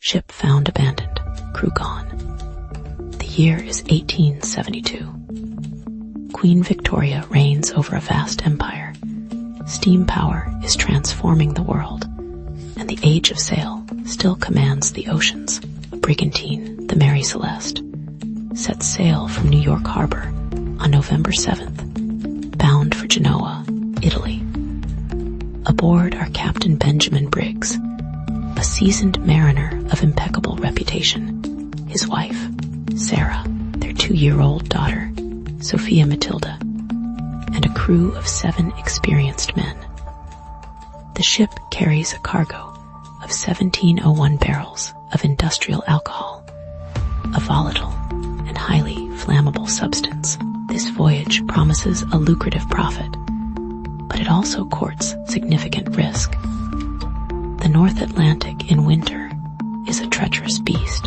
Ship found abandoned, crew gone. The year is 1872. Queen Victoria reigns over a vast empire. Steam power is transforming the world, and the age of sail still commands the oceans. A brigantine, the Mary Celeste, sets sail from New York Harbor on November 7th, bound for Genoa, Italy. Aboard are Captain Benjamin Briggs, a seasoned mariner of impeccable reputation, his wife, Sarah, their 2-year-old daughter, Sophia Matilda, and a crew of 7 experienced men. The ship carries a cargo of 1701 barrels of industrial alcohol, a volatile and highly flammable substance. This voyage promises a lucrative profit, but it also courts significant risk. The North Atlantic in winter is a treacherous beast,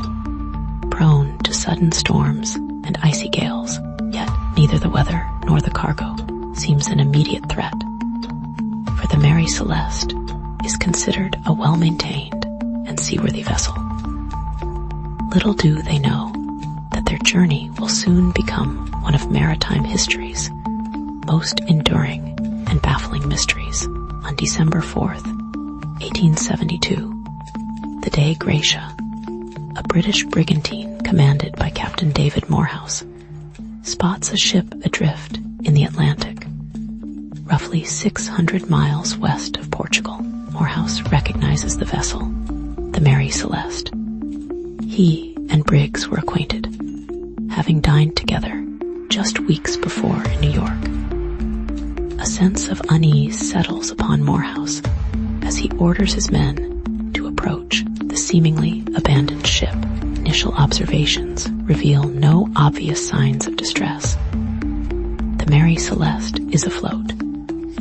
prone to sudden storms and icy gales, yet neither the weather nor the cargo seems an immediate threat. For the Mary Celeste is considered a well-maintained and seaworthy vessel. Little do they know that their journey will soon become one of maritime history's most enduring and baffling mysteries. On December 4th, 1872, the Dei Gratia, a British brigantine commanded by Captain David Morehouse, spots a ship adrift in the Atlantic, roughly 600 miles west of Portugal. Morehouse recognizes the vessel, the Mary Celeste. He and Briggs were acquainted, having dined together just weeks before in New York. A sense of unease settles upon Morehouse as he orders his men to approach the seemingly abandoned ship. Initial observations reveal no obvious signs of distress. The Mary Celeste is afloat,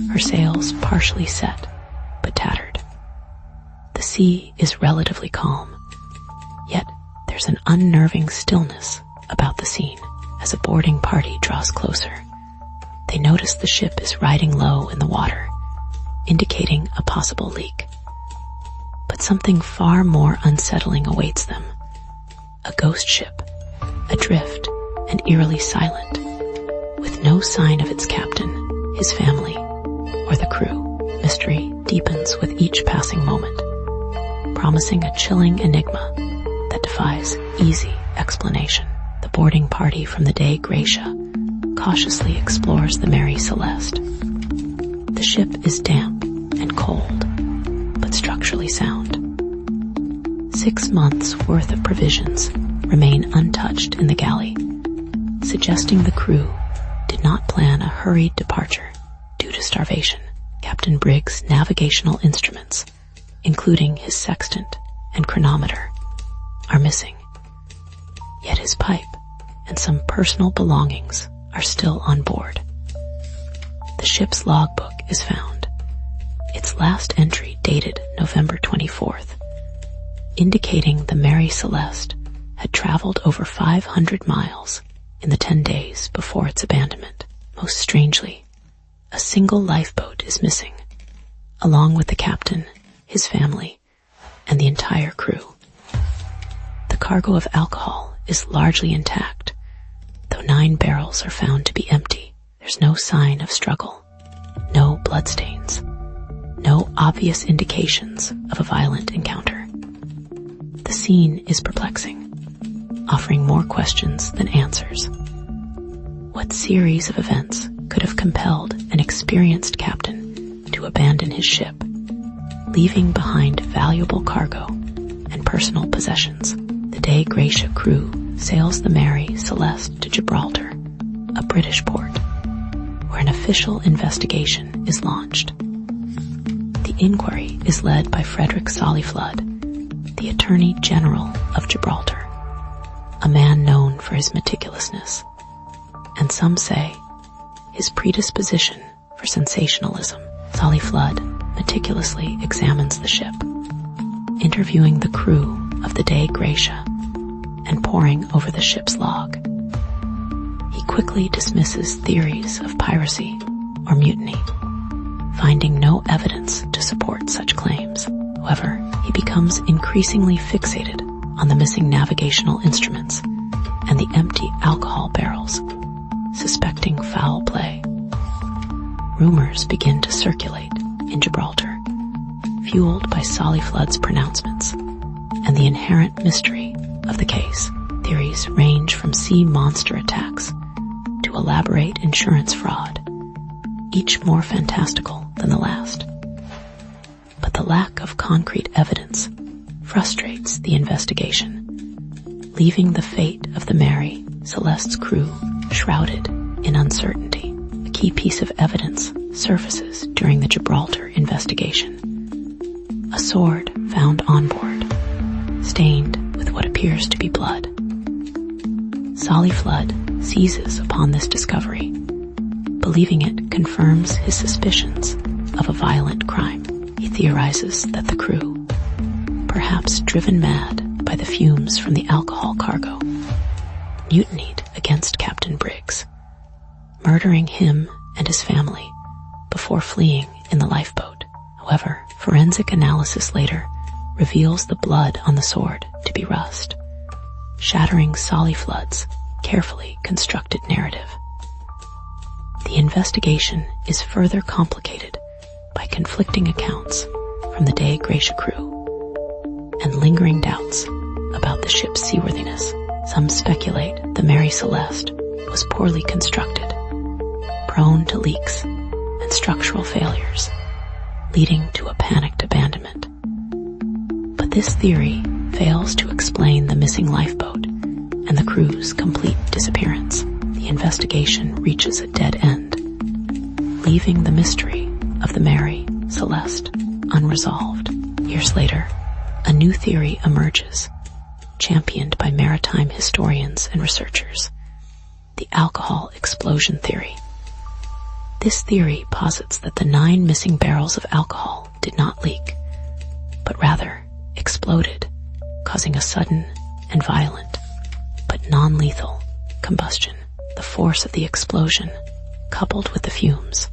her sails partially set but tattered. The sea is relatively calm, yet there's an unnerving stillness about the scene. As a boarding party draws closer, they notice the ship is riding low in the water, indicating a possible leak. But something far more unsettling awaits them. A ghost ship, adrift and eerily silent, with no sign of its captain, his family, or the crew. Mystery deepens with each passing moment, promising a chilling enigma that defies easy explanation. The boarding party from the Dei Gratia cautiously explores the Mary Celeste. The ship is damp and cold, but structurally sound. 6 months' worth of provisions remain untouched in the galley, suggesting the crew did not plan a hurried departure due to starvation. Captain Briggs' navigational instruments, including his sextant and chronometer, are missing. Yet his pipe and some personal belongings are still on board. The ship's logbook is found, its last entry dated November 24th, indicating the Mary Celeste had traveled over 500 miles in the 10 days before its abandonment. Most strangely, a single lifeboat is missing, along with the captain, his family, and the entire crew. The cargo of alcohol is largely intact, though 9 barrels are found to be empty. There's no sign of struggle, no bloodstains, no obvious indications of a violent encounter. The scene is perplexing, offering more questions than answers. What series of events could have compelled an experienced captain to abandon his ship, leaving behind valuable cargo and personal possessions? The Dei Gratia crew sails the Mary Celeste to Gibraltar, a British port, where an official investigation is launched. The inquiry is led by Frederick Solly Flood, the Attorney General of Gibraltar, a man known for his meticulousness, and some say his predisposition for sensationalism. Solly Flood meticulously examines the ship, interviewing the crew of the Dei Gratia and poring over the ship's log. He quickly dismisses theories of piracy or mutiny, finding no evidence to support such claims. However, he becomes increasingly fixated on the missing navigational instruments and the empty alcohol barrels, suspecting foul play. Rumors begin to circulate in Gibraltar, fueled by Solly Flood's pronouncements and the inherent mystery of the case. Theories range from sea monster attacks to elaborate insurance fraud, each more fantastical than the last. But the lack of concrete evidence frustrates the investigation, leaving the fate of the Mary Celeste's crew shrouded in uncertainty. A key piece of evidence surfaces during the Gibraltar investigation. A sword found on board, stained with what appears to be blood. Solly Flood seizes upon this discovery, believing it confirms his suspicions of a violent crime. He theorizes that the crew, perhaps driven mad by the fumes from the alcohol cargo, mutinied against Captain Briggs, murdering him and his family before fleeing in the lifeboat. However, forensic analysis later reveals the blood on the sword to be rust, shattering Solly Flood's carefully constructed narrative. The investigation is further complicated by conflicting accounts from the De Gracia crew and lingering doubts about the ship's seaworthiness. Some speculate the Mary Celeste was poorly constructed, prone to leaks and structural failures, leading to a panicked abandonment. But this theory fails to explain the missing lifeboat and the crew's complete disappearance. The investigation reaches a dead end, leaving the mystery of the Mary Celeste unresolved. Years later, a new theory emerges, championed by maritime historians and researchers: the alcohol explosion theory. This theory posits that the 9 missing barrels of alcohol did not leak, but rather exploded, causing a sudden and violent, but non-lethal, combustion. The force of the explosion, coupled with the fumes,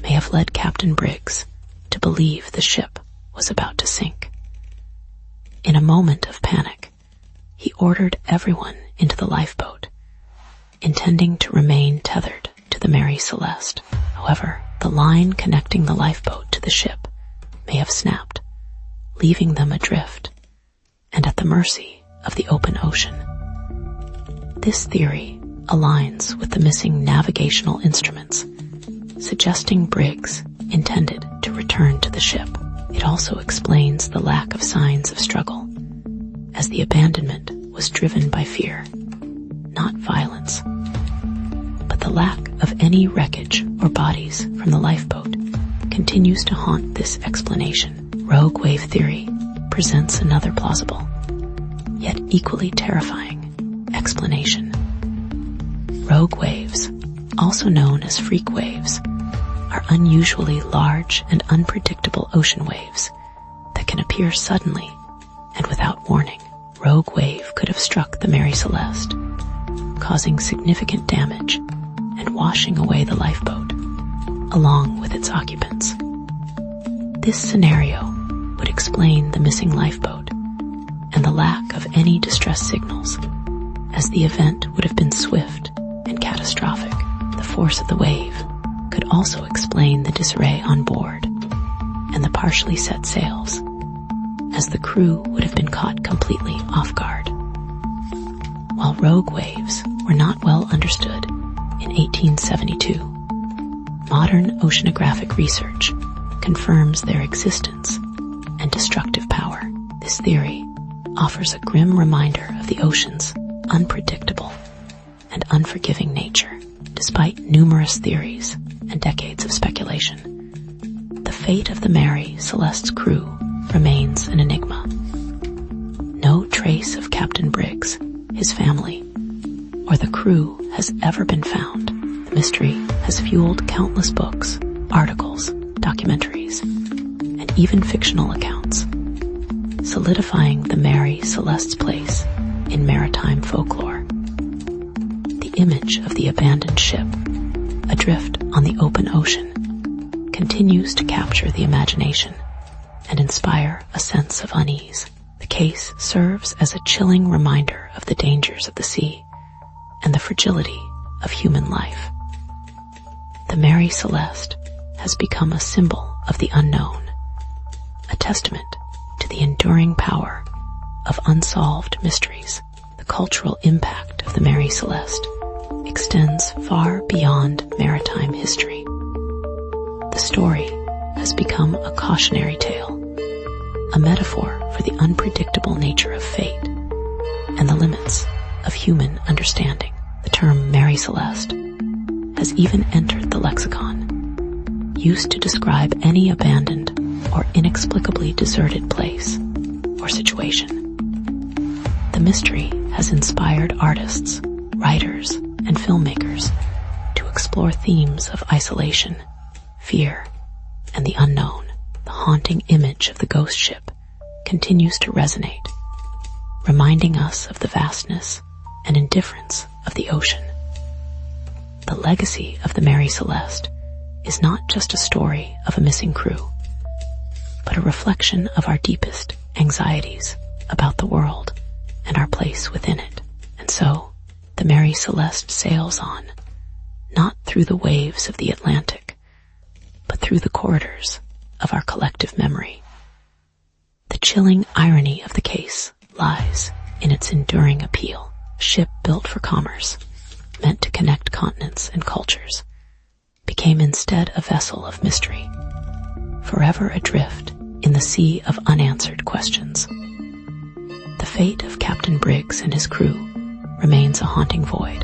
may have led Captain Briggs to believe the ship was about to sink. In a moment of panic, he ordered everyone into the lifeboat, intending to remain tethered to the Mary Celeste. However, the line connecting the lifeboat to the ship may have snapped, leaving them adrift and at the mercy of the open ocean. This theory aligns with the missing navigational instruments, suggesting Briggs intended to return to the ship. It also explains the lack of signs of struggle, as the abandonment was driven by fear, not violence. But the lack of any wreckage or bodies from the lifeboat continues to haunt this explanation. Rogue wave theory presents another plausible, yet equally terrifying, explanation. Rogue waves, also known as freak waves, are unusually large and unpredictable ocean waves that can appear suddenly and without warning. Rogue wave could have struck the Mary Celeste, causing significant damage and washing away the lifeboat, along with its occupants. This scenario would explain the missing lifeboat and the lack of any distress signals, as the event would have been swift and catastrophic. The force of the wave could also explain the disarray on board and the partially set sails, as the crew would have been caught completely off guard. While rogue waves were not well understood in 1872, modern oceanographic research confirms their existence and destructive power. This theory offers a grim reminder of the ocean's unpredictable and unforgiving nature. Despite numerous theories and decades of speculation, the fate of the Mary Celeste's crew remains an enigma. No trace of Captain Briggs, his family, or the crew has ever been found. The mystery has fueled countless books, articles, documentaries, and even fictional accounts, solidifying the Mary Celeste's place in maritime folklore. The image of the abandoned ship, adrift on the open ocean, continues to capture the imagination and inspire a sense of unease. The case serves as a chilling reminder of the dangers of the sea and the fragility of human life. The Mary Celeste has become a symbol of the unknown, a testament to the enduring power of unsolved mysteries. The cultural impact of the Mary Celeste extends far beyond maritime history. The story has become a cautionary tale, a metaphor for the unpredictable nature of fate and the limits of human understanding. The term Mary Celeste has even entered the lexicon, used to describe any abandoned or inexplicably deserted place or situation. The mystery has inspired artists, writers, and filmmakers to explore themes of isolation, fear, and the unknown. The haunting image of the ghost ship continues to resonate, reminding us of the vastness and indifference of the ocean. The legacy of the Mary Celeste is not just a story of a missing crew, but a reflection of our deepest anxieties about the world and our place within it. And so, the Mary Celeste sails on, not through the waves of the Atlantic, but through the corridors of our collective memory. The chilling irony of the case lies in its enduring appeal. A ship built for commerce, meant to connect continents and cultures, became instead a vessel of mystery, forever adrift in the sea of unanswered questions. The fate of Captain Briggs and his crew remains a haunting void,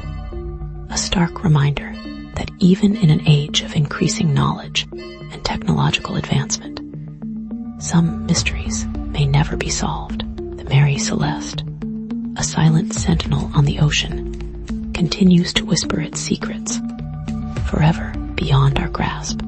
a stark reminder that even in an age of increasing knowledge and technological advancement, some mysteries may never be solved. The Mary Celeste, a silent sentinel on the ocean, continues to whisper its secrets, forever beyond our grasp.